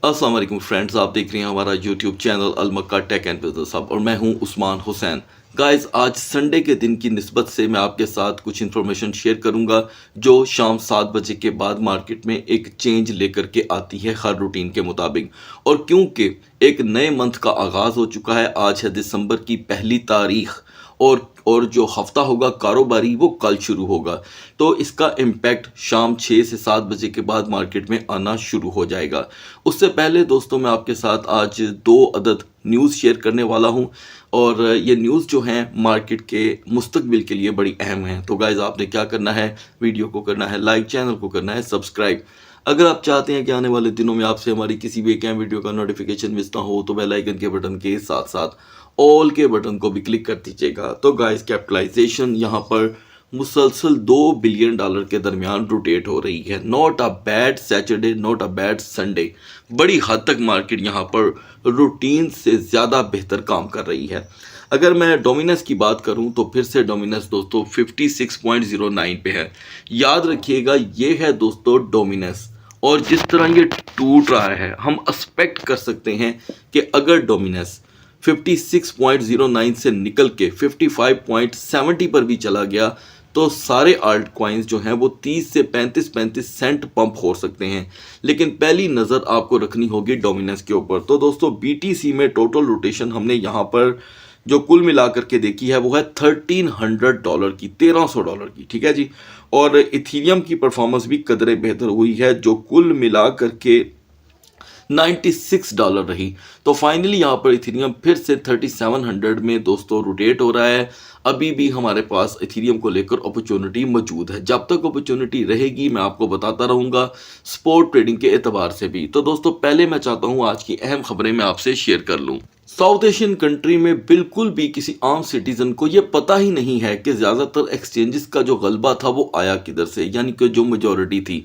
अस्सलाम वालेकुम फ्रेंड्स, आप देख रहे हैं हमारा YouTube channel Al Makka tech and business hub और मैं हूं उस्मान हुसैन। गाइस, आज संडे के दिन की निस्बत से मैं आपके साथ कुछ इन्फॉर्मेशन शेयर करूंगा जो शाम 7 बजे के बाद मार्केट में एक चेंज लेकर के आती है हर रूटीन के मुताबिक। और क्योंकि एक नए मंथ का आगाज़ हो चुका है, आज है दिसंबर की पहली तारीख और जो हफ्ता होगा कारोबारी वो कल शुरू होगा, तो इसका इम्पैक्ट शाम 6 से 7 बजे के बाद मार्केट में आना शुरू हो जाएगा। उससे पहले दोस्तों, मैं आपके साथ आज 2 अदद न्यूज़ शेयर करने वाला हूं और ये न्यूज़ जो हैं मार्केट के मुस्तकबिल के लिए बड़ी अहम हैं। तो गाइज़, आपने क्या करना है, वीडियो को करना है लाइक, चैनल को करना है सब्सक्राइब। अगर आप चाहते हैं कि आने वाले दिनों में आपसे हमारी किसी भी एक अहम वीडियो का नोटिफिकेशन मिस ना हो, तो बेल आइकन के बटन के साथ साथ ऑल के बटन को भी क्लिक कर दीजिएगा। तो गाइस, कैपिटलाइजेशन यहाँ पर मुसलसल $2 बिलियन के दरमियान रोटेट हो रही है। Not a bad Saturday, not a bad Sunday. बड़ी हद तक मार्केट यहाँ पर रूटीन से ज़्यादा बेहतर काम कर रही है। अगर मैं डोमिनस की बात करूं तो फिर से डोमिनस दोस्तों 56.09 पे है। याद रखिएगा, ये है दोस्तों डोमिनस, और जिस तरह ये टूट रहा है हम एक्सपेक्ट कर सकते हैं कि अगर डोमिनस 56.09 से निकल के 55.70 पर भी चला गया तो सारे आल्ट कॉइन्स जो हैं वो 30 से 35 सेंट पंप हो सकते हैं। लेकिन पहली नज़र आपको रखनी होगी डोमिनेंस के ऊपर। तो दोस्तों, बीटीसी में टोटल रोटेशन हमने यहाँ पर जो कुल मिलाकर के देखी है वो है $1300 की, $1300 की, ठीक है जी। और इथीरियम की परफॉर्मेंस भी कदरे बेहतर हुई है, जो कुल मिला करके $96 रही। तो फाइनली यहाँ पर इथीरियम फिर से 3700 में दोस्तों रोटेट हो रहा है। अभी भी हमारे पास इथीरियम को लेकर अपॉर्चुनिटी मौजूद है। जब तक अपॉर्चुनिटी रहेगी मैं आपको बताता रहूँगा स्पॉट ट्रेडिंग के एतबार से भी। तो दोस्तों, पहले मैं चाहता हूँ आज की अहम खबरें मैं आपसे शेयर कर लूँ। साउथ एशियन कंट्री में बिल्कुल भी किसी आम सिटीजन को ये पता ही नहीं है कि ज़्यादातर एक्सचेंजेस का जो गलबा था वो आया किधर से, यानी कि जो मेजॉरिटी थी।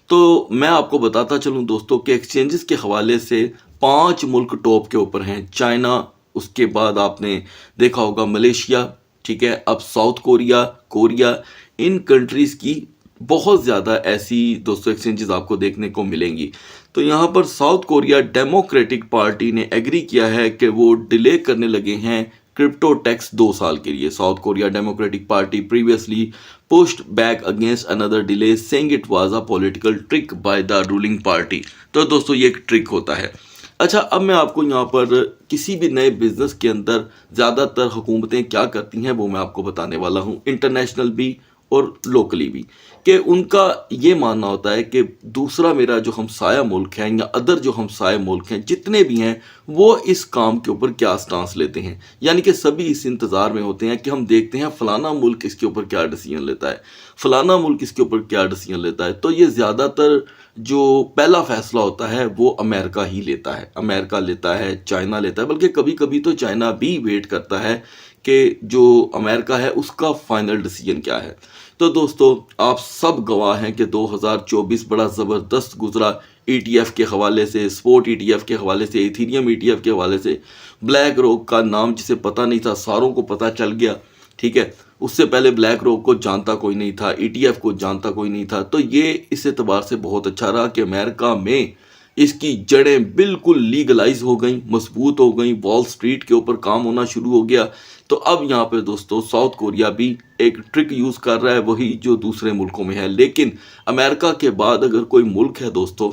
तो मैं आपको बताता चलूं दोस्तों कि एक्सचेंजेस के हवाले से 5 मुल्क टॉप के ऊपर हैं। चाइना, उसके बाद आपने देखा होगा मलेशिया, ठीक है, अब साउथ कोरिया, कोरिया, इन कंट्रीज़ की बहुत ज़्यादा ऐसी दोस्तों एक्सचेंजेस आपको देखने को मिलेंगी। तो यहाँ पर साउथ कोरिया डेमोक्रेटिक पार्टी ने एग्री किया है कि वो डिले करने लगे हैं क्रिप्टो टैक्स 2 साल के लिए। South Korea democratic party previously pushed back against another delay, saying it was a political trick by the ruling party. तो दोस्तों, ये एक ट्रिक होता है। अच्छा, अब मैं आपको यहाँ पर किसी भी नए बिजनेस के अंदर ज़्यादातर हुकूमतें क्या करती हैं वो मैं आपको बताने वाला हूँ, इंटरनेशनल भी और लोकली भी, कि उनका ये मानना होता है कि दूसरा मेरा जो हमसाया मुल्क है या अदर जो हमसाया मुल्क हैं जितने भी हैं वो इस काम के ऊपर क्या स्टांस लेते हैं। यानी कि सभी इस इंतज़ार में होते हैं कि हम देखते हैं फ़लाना मुल्क इसके ऊपर क्या डिसीजन लेता है, फ़लाना मुल्क इसके ऊपर क्या डिसीजन लेता है। तो ये ज़्यादातर जो पहला फ़ैसला होता है वो अमेरिका ही लेता है। अमेरिका लेता है, चाइना लेता है, बल्कि कभी कभी तो चाइना भी वेट करता है कि जो अमेरिका है उसका फाइनल डिसीजन क्या है। तो दोस्तों, आप सब गवाह हैं कि 2024 बड़ा ज़बरदस्त गुजरा ETF के हवाले से, स्पोर्ट ETF के हवाले से, इथीरियम ETF के हवाले से। ब्लैक रॉक का नाम जिसे पता नहीं था सारों को पता चल गया, ठीक है। उससे पहले ब्लैक रॉक को जानता कोई नहीं था, ETF को जानता कोई नहीं था। तो ये इस एतबार से बहुत अच्छा रहा कि अमेरिका में इसकी जड़ें बिल्कुल लीगलाइज हो गई, मजबूत हो गई, वॉल स्ट्रीट के ऊपर काम होना शुरू हो गया। तो अब यहाँ पे दोस्तों साउथ कोरिया भी एक ट्रिक यूज़ कर रहा है, वही जो दूसरे मुल्कों में है। लेकिन अमेरिका के बाद अगर कोई मुल्क है दोस्तों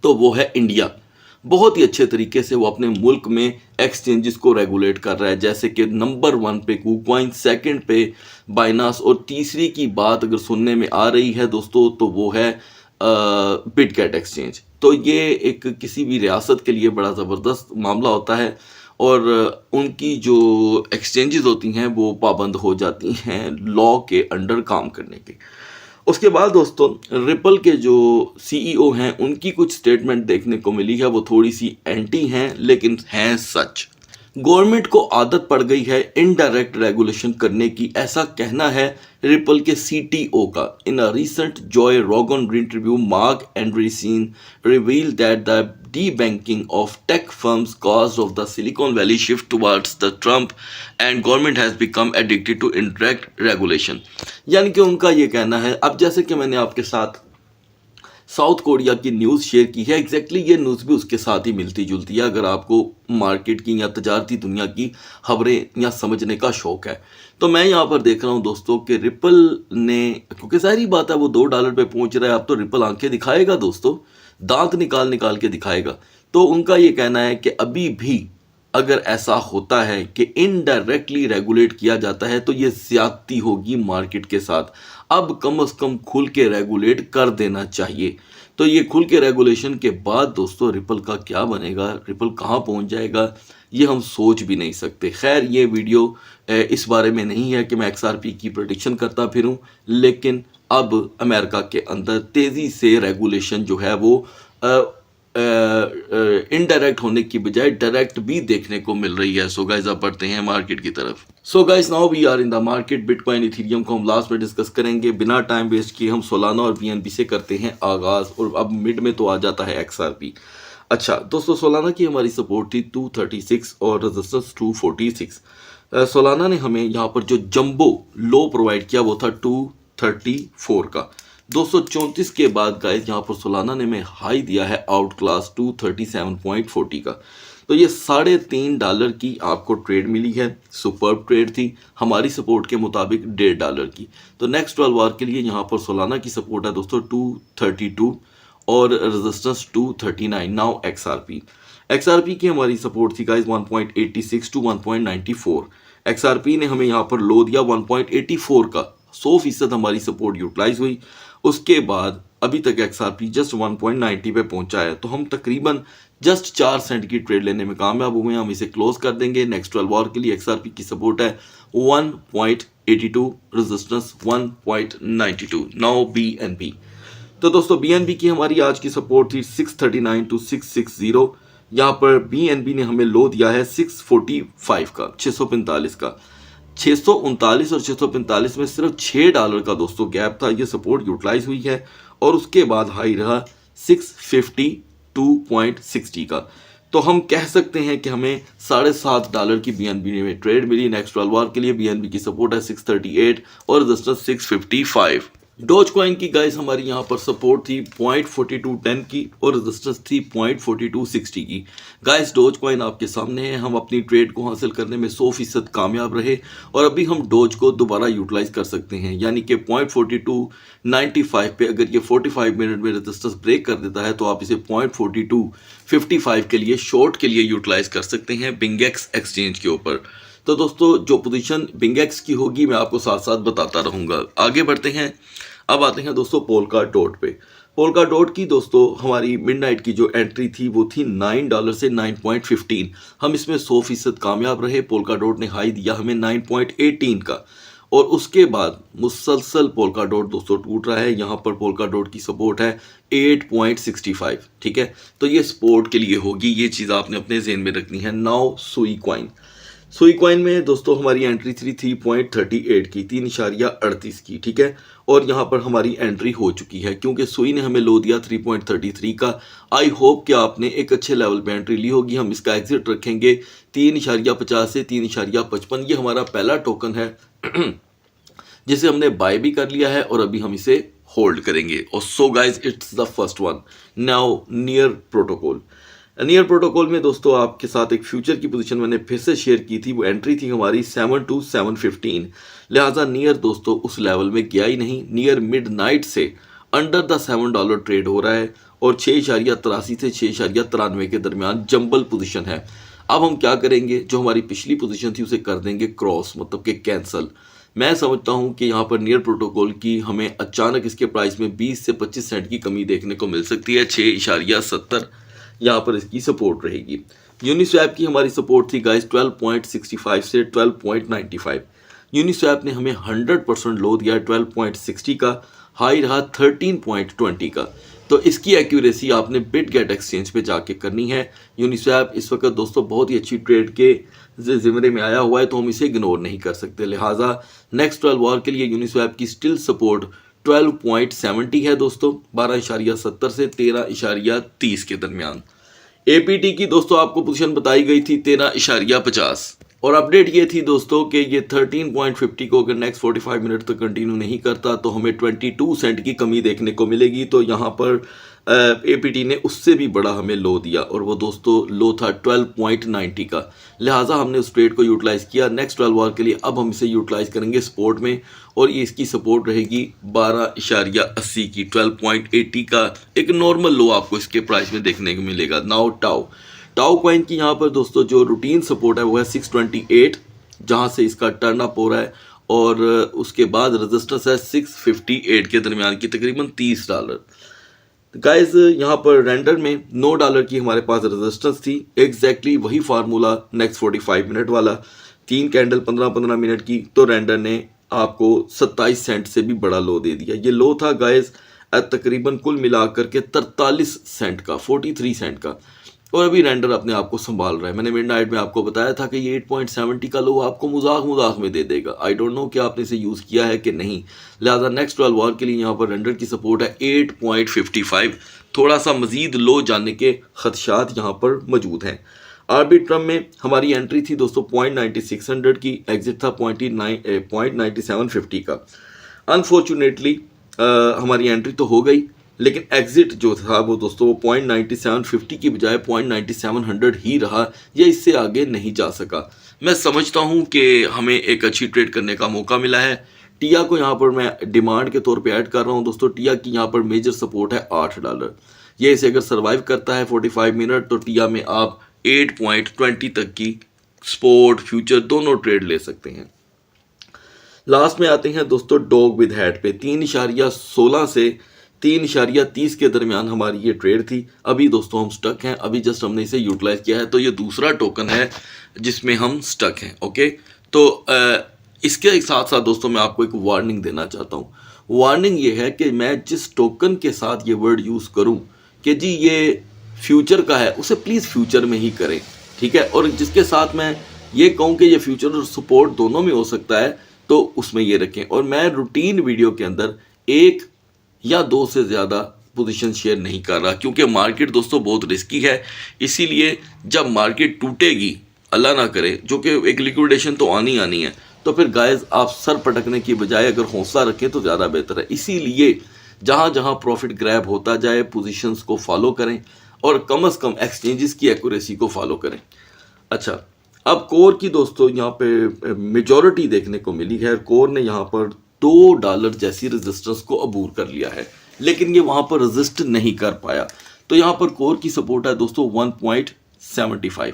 तो वो है इंडिया। बहुत ही अच्छे तरीके से वो अपने मुल्क में एक्सचेंजेस को रेगुलेट कर रहा है, जैसे कि नंबर 1 पे KuCoin, सेकंड पे बाइनास, और तीसरी की बात अगर सुनने में आ रही है दोस्तों तो वो है बिटगेट एक्सचेंज। तो ये एक किसी भी रियासत के लिए बड़ा ज़बरदस्त मामला होता है और उनकी जो एक्सचेंजेस होती हैं वो पाबंद हो जाती हैं लॉ के अंडर काम करने के। उसके बाद दोस्तों, रिपल के जो CEO हैं उनकी कुछ स्टेटमेंट देखने को मिली है, वो थोड़ी सी एंटी हैं लेकिन हैं सच। गवर्नमेंट को आदत पड़ गई है इनडायरेक्ट रेगुलेशन करने की, ऐसा कहना है रिपल के CTO का। In a recent Joe Rogan interview, Marc Andreessen revealed that the debanking of tech firms caused of the Silicon Valley shift towards the Trump and government has become addicted to indirect regulation। यानी कि उनका ये कहना है, अब जैसे कि मैंने आपके साथ साउथ कोरिया की न्यूज़ शेयर की है। एग्जैक्टली ये न्यूज़ भी उसके साथ ही मिलती जुलती है अगर आपको मार्केट की या तजारती दुनिया की खबरें या समझने का शौक है। तो मैं यहाँ पर देख रहा हूँ दोस्तों कि रिपल ने, क्योंकि सारी बात है वो $2 पे पहुंच रहा है, अब तो रिपल आंखें दिखाएगा दोस्तों, दांत निकाल निकाल के दिखाएगा। तो उनका ये कहना है कि अभी भी अगर ऐसा होता है कि इनडायरेक्टली रेगुलेट किया जाता है तो ये ज्यादती होगी मार्केट के साथ। अब कम से कम खुल के रेगुलेट कर देना चाहिए। तो ये खुल के रेगुलेशन के बाद दोस्तों रिपल का क्या बनेगा, रिपल कहाँ पहुँच जाएगा, ये हम सोच भी नहीं सकते। खैर ये वीडियो इस बारे में नहीं है कि मैं XRP की प्रेडिक्शन करता फिरूं, लेकिन अब अमेरिका के अंदर तेज़ी से रेगुलेशन जो है वो इनडायरेक्ट होने की बजाय डायरेक्ट भी देखने को मिल रही है। सो गाइस अब बढ़ते हैं मार्केट की तरफ। So guys now we are in the market. Bitcoin ethereum को हम लास्ट में डिस्कस करेंगे। बिना टाइम वेस्ट किए हम सोलाना और BNB से करते हैं आगाज, और अब मिड में तो आ जाता है XRP। अच्छा दोस्तों, सोलाना की हमारी सपोर्ट थी 236 और रेजिस्टेंस 246। सोलाना ने हमें यहाँ पर जो जंबो लो प्रोवाइड किया वो था 234 का। 234 के बाद गाइस यहाँ पर सोलाना ने में हाई दिया है आउट क्लास 237.40 का। तो ये $3.5 की आपको ट्रेड मिली है। सुपर्ब ट्रेड थी, हमारी सपोर्ट के मुताबिक $1.5 की। तो नेक्स्ट 12 आवर के लिए यहाँ पर सोलाना की सपोर्ट है दोस्तों 232 और रेजिस्टेंस 239। नाउ XRP की हमारी सपोर्ट थी गाइस 1.86 टू 1.94। XRP ने हमें यहाँ पर लो दिया 1.84 का, 100% हमारी सपोर्ट यूटिलाइज हुई। उसके बाद अभी तक XRP जस्ट 1.90 पे पहुंचा है, तो हम तकरीबन जस्ट 4 सेंट की ट्रेड लेने में कामयाब हुए हैं। हम इसे क्लोज कर देंगे। नेक्स्ट 12 आवर के लिए XRP की सपोर्ट है 1.82, रेजिस्टेंस 1.92। Now BNB। तो दोस्तों BNB की हमारी आज की सपोर्ट थी 639 टू 660। यहाँ पर BNB ने हमें लो दिया है 645 का, 645 का। 639 और 645 में सिर्फ $6 का दोस्तों गैप था। ये सपोर्ट यूटिलाइज हुई है और उसके बाद हाई रहा 652.60 का। तो हम कह सकते हैं कि हमें $7.5 की BNB में ट्रेड मिली। नेक्स्ट 12 आवर के लिए BNB की सपोर्ट है 638 और रेजिस्टेंस 655। डोज कॉइन की गाइस हमारी यहाँ पर सपोर्ट थी 0.4210 की और रेजिस्टेंस थी 0.4260 की। गाइस डोज कॉइन आपके सामने है। हम अपनी ट्रेड को हासिल करने में 100% कामयाब रहे और अभी हम डोज को दोबारा यूटिलाइज कर सकते हैं, यानी कि 0.4295 पे अगर ये 45 मिनट में रेजिस्टेंस ब्रेक कर देता है तो आप इसे 0.4255 के लिए शॉर्ट के लिए यूटिलाइज कर सकते हैं बिंगेक्स एक्सचेंज के ऊपर। तो दोस्तों जो पोजीशन बिंगेक्स की होगी मैं आपको साथ साथ बताता रहूँगा। आगे बढ़ते हैं। अब आते हैं दोस्तों पोल्का डॉट पे। पोल्का डॉट की दोस्तों हमारी मिडनाइट की जो एंट्री थी वो थी $9 से 9.15। हम इसमें 100% कामयाब रहे। पोल्का डॉट ने हाई दिया हमें 9.18 का और उसके बाद मुसलसल पोल्का डॉट दोस्तों टूट रहा है। यहाँ पर पोल्का डॉट की सपोर्ट है 8.65। ठीक है, तो ये सपोर्ट के लिए होगी, ये चीज़ आपने अपने जेहन में रखनी है। नाउ सुई कॉइन में दोस्तों हमारी एंट्री थी 3.38 की, 3.38 की। ठीक है, और यहाँ पर हमारी एंट्री हो चुकी है क्योंकि सुई ने हमें लो दिया 3.33 का। आई होप कि आपने एक अच्छे लेवल पे एंट्री ली होगी। हम इसका एग्जिट रखेंगे 3.50 से 3.55। ये हमारा पहला टोकन है जिसे हमने बाय भी कर लिया है और अभी हम इसे होल्ड करेंगे। और so guys it's the first one. Now near protocol में दोस्तों आपके साथ एक फ्यूचर की पोजीशन मैंने फिर से शेयर की थी। वो एंट्री थी हमारी 7 to 715। लिहाजा नियर दोस्तों उस लेवल में गया ही नहीं। नियर मिडनाइट से अंडर द $7 ट्रेड हो रहा है और 6.83 से 6.93 के दरमियान जंबल पोजीशन है। अब हम क्या करेंगे, जो हमारी पिछली पोजीशन थी उसे कर देंगे क्रॉस, मतलब कि कैंसल। मैं समझता हूं कि यहाँ पर नियर प्रोटोकॉल की हमें अचानक इसके प्राइस में 20 से 25 सेंट की कमी देखने को मिल सकती है। 6.70 यहाँ पर इसकी सपोर्ट रहेगी। यूनिस्वैप की हमारी सपोर्ट थी गाइस 12.65 से 12.95। यूनिस्वैप ने हमें 100% लो दिया 12.60 का। हाई रहा 13.20 का। तो इसकी एक्यूरेसी आपने बिटगेट एक्सचेंज पे जाके करनी है। यूनिस्वैप इस वक्त दोस्तों बहुत ही अच्छी ट्रेड के ज़िम्मे में आया हुआ है, तो हम इसे इग्नोर नहीं कर सकते। लिहाजा नेक्स्ट 12 आवर के लिए यूनिस्वैप की स्टिल सपोर्ट 12.70 है दोस्तों, 12.70 से 13.30 के दरमियान। एपीटी की दोस्तों आपको पोजीशन बताई गई थी 13.50। और अपडेट ये थी दोस्तों कि ये 13.50 को अगर नेक्स्ट 45 मिनट तक कंटिन्यू नहीं करता तो हमें 22 सेंट की कमी देखने को मिलेगी। तो यहाँ पर एपीटी ने उससे भी बड़ा हमें लो दिया और वो दोस्तों लो था 12.90 का, लिहाजा हमने उस ट्रेड को यूटिलाइज़ किया नेक्स्ट 12 आवर के लिए। अब हम इसे यूटिलाइज़ करेंगे स्पोर्ट में और ये इसकी सपोर्ट रहेगी 12.80 की। 12.80 का एक नॉर्मल लो आपको इसके प्राइस में देखने को मिलेगा। नाउ टाउ कॉइन की यहाँ पर दोस्तों जो रूटीन सपोर्ट है वो है 628, जहाँ से इसका टर्न अप हो रहा है, और उसके बाद रेजिस्टेंस है 658 के दरमियान की, तकरीबन $30। गाइज यहाँ पर रेंडर में $9 की हमारे पास रेजिस्टेंस थी, एग्जैक्टली वही फार्मूला नेक्स्ट 45 मिनट वाला, 3 कैंडल 15-15 मिनट की, तो रेंडर ने आपको 27 सेंट से भी बड़ा लो दे दिया। ये लो था गाइज तकरीबन कुल मिलाकर के 43 सेंट का, 43 सेंट का, और अभी रेंडर अपने आप को संभाल रहा है। मैंने मिडनाइट में आपको बताया था कि ये 8.70 का लो आपको मजाक में दे देगा। आई डोंट नो कि आपने इसे यूज़ किया है कि नहीं, लिहाजा नेक्स्ट 12 आवर के लिए यहाँ पर रेंडर की सपोर्ट है 8.55। थोड़ा सा मजीद लो जाने के खदशात यहाँ पर मौजूद हैं। आर्बिट्रम में हमारी एंट्री थी दोस्तों 0.9600 की, एग्जिट था 0.9750 का। अनफॉर्चुनेटली हमारी एंट्री तो हो गई, लेकिन एग्जिट जो था वो दोस्तों वो 0.9750 की बजाय 0.9700 ही रहा, या इससे आगे नहीं जा सका। मैं समझता हूँ कि हमें एक अच्छी ट्रेड करने का मौका मिला है। टिया को यहाँ पर मैं डिमांड के तौर पे ऐड कर रहा हूँ दोस्तों। टिया की यहाँ पर मेजर सपोर्ट है $8। ये इसे अगर सर्वाइव करता है 45 मिनट तो टिया में आप 8.20 तक की स्पोर्ट फ्यूचर दोनों ट्रेड ले सकते हैं। लास्ट में आते हैं दोस्तों डॉग विद हेड पे। 3.16 से 3.30 के दरमियान हमारी ये ट्रेड थी। अभी दोस्तों हम स्टक हैं, अभी जस्ट हमने इसे यूटिलाइज किया है, तो ये दूसरा टोकन है जिसमें हम स्टक हैं। ओके, तो इसके साथ साथ दोस्तों मैं आपको एक वार्निंग देना चाहता हूँ। वार्निंग ये है कि मैं जिस टोकन के साथ ये वर्ड यूज़ करूँ कि जी ये फ्यूचर का है, उसे प्लीज़ फ्यूचर में ही करें, ठीक है। और जिसके साथ मैं ये कहूँ कि ये फ्यूचर और सपोर्ट दोनों में हो सकता है तो उसमें ये रखें। और मैं रूटीन वीडियो के अंदर 1 या 2 से ज़्यादा पोजीशन शेयर नहीं कर रहा, क्योंकि मार्केट दोस्तों बहुत रिस्की है। इसीलिए जब मार्केट टूटेगी, अल्लाह ना करे, जो कि एक लिक्विडेशन तो आनी है, तो फिर गाइस आप सर पटकने की बजाय अगर हौसला रखें तो ज़्यादा बेहतर है। इसीलिए जहाँ जहाँ प्रॉफिट ग्रैब होता जाए पोजीशंस को फॉलो करें और कम से कम एक्सचेंजेस की एक्यूरेसी को फॉलो करें। अच्छा, अब कोर की दोस्तों यहाँ पे मेजॉरिटी देखने को मिली है। कोर ने यहाँ पर $2 जैसी रेजिस्टेंस को अबूर कर लिया है, लेकिन ये वहाँ पर रेजिस्ट नहीं कर पाया। तो यहाँ पर कोर की सपोर्ट है दोस्तों 1.75।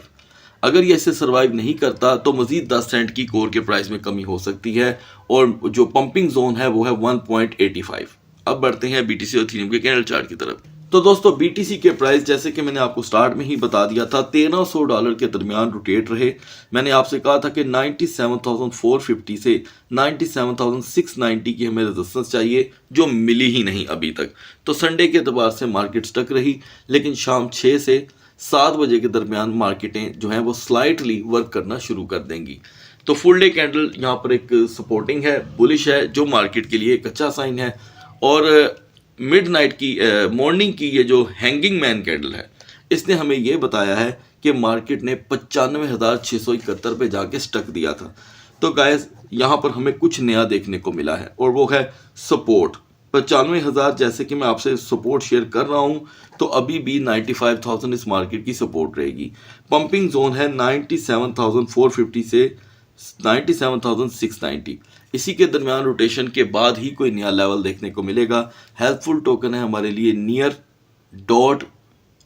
अगर ये इसे सर्वाइव नहीं करता तो मजीद 10 सेंट की कोर के प्राइस में कमी हो सकती है, और जो पंपिंग जोन है वो है 1.85। अब बढ़ते हैं बीटीसी और इथेरियम के कैंडल चार्ट की तरफ। तो दोस्तों बीटीसी के प्राइस जैसे कि मैंने आपको स्टार्ट में ही बता दिया था $1300 के दरमियान रोटेट रहे। मैंने आपसे कहा था कि 97,450 से 97,690 की हमें रेजिस्टेंस चाहिए, जो मिली ही नहीं अभी तक। तो संडे के एतबार से मार्केट स्टक रही, लेकिन शाम 6 से 7 बजे के दरमियान मार्केटें जो हैं वो स्लाइटली वर्क करना शुरू कर देंगी। तो फुल डे कैंडल यहाँ पर एक सपोर्टिंग है, बुलिश है, जो मार्केट के लिए एक अच्छा साइन है। और मिडनाइट की मॉर्निंग की ये जो हैंगिंग मैन कैंडल है, इसने हमें ये बताया है कि मार्केट ने 95,671 पे जाके स्टक दिया था। तो गाइस यहाँ पर हमें कुछ नया देखने को मिला है, और वो है सपोर्ट 95,000। जैसे कि मैं आपसे सपोर्ट शेयर कर रहा हूँ, तो अभी भी 95,000 इस मार्केट की सपोर्ट रहेगी। पंपिंग जोन है 97,450 से 97,690। इसी के दरमियान रोटेशन के बाद ही कोई नया लेवल देखने को मिलेगा। हेल्पफुल टोकन है हमारे लिए नियर, डॉट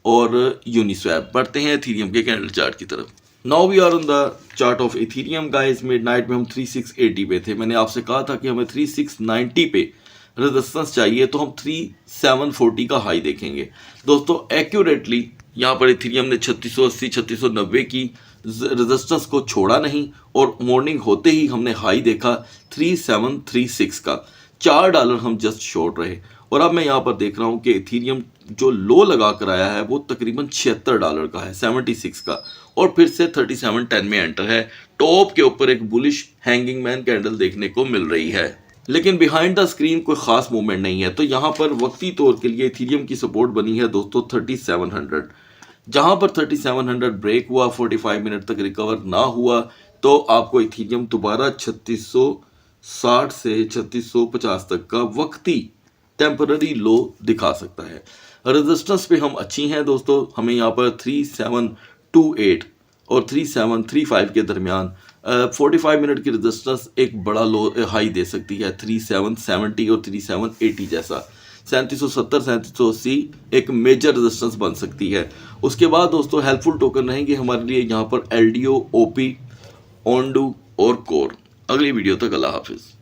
और यूनिस्वैप। बढ़ते हैं इथेरियम के कैंडल चार्ट की तरफ। Now we are on the chart of ethereum guys. Midnight में हम 3680 पे थे। मैंने आपसे कहा था कि हमें 3690 पे रेजिस्टेंस चाहिए, तो हम 3740 का हाई देखेंगे। दोस्तों एक्यूरेटली यहाँ पर इथेरियम ने 3680 3690 की रेजिस्टेंस को छोड़ा नहीं, और मॉर्निंग होते ही हमने हाई देखा 3736 का। $4 हम जस्ट शॉर्ट रहे। और अब मैं यहाँ पर देख रहा हूँ कि इथेरियम जो लो लगा कर आया है वो तकरीबन $76 का है, 76 का, और फिर से 3710 में एंटर है। टॉप के ऊपर एक बुलिश हैंगिंग मैन कैंडल देखने को मिल रही है, लेकिन बिहाइंड द स्क्रीन कोई खास मूवमेंट नहीं है। तो यहाँ पर वक्ती तौर के लिए इथेरियम की सपोर्ट बनी है दोस्तों 3700। जहाँ पर 3700 ब्रेक हुआ, 45 मिनट तक रिकवर ना हुआ, तो आपको इथीरियम दोबारा 3660 से 3650 तक का वक्ती टेम्पररी लो दिखा सकता है। रेजिस्टेंस पे हम अच्छी हैं दोस्तों, हमें यहाँ पर 3728 और 3735 के दरमियान 45 मिनट की रेजिस्टेंस एक बड़ा लो हाई दे सकती है, 3770 और 3780 जैसा। 3770 3780 एक मेजर रेजिस्टेंस बन सकती है। उसके बाद दोस्तों हेल्पफुल टोकन रहेंगे हमारे लिए यहाँ पर LDO, OP, ONDU और कोर। अगली वीडियो तक अल्लाह हाफिज़।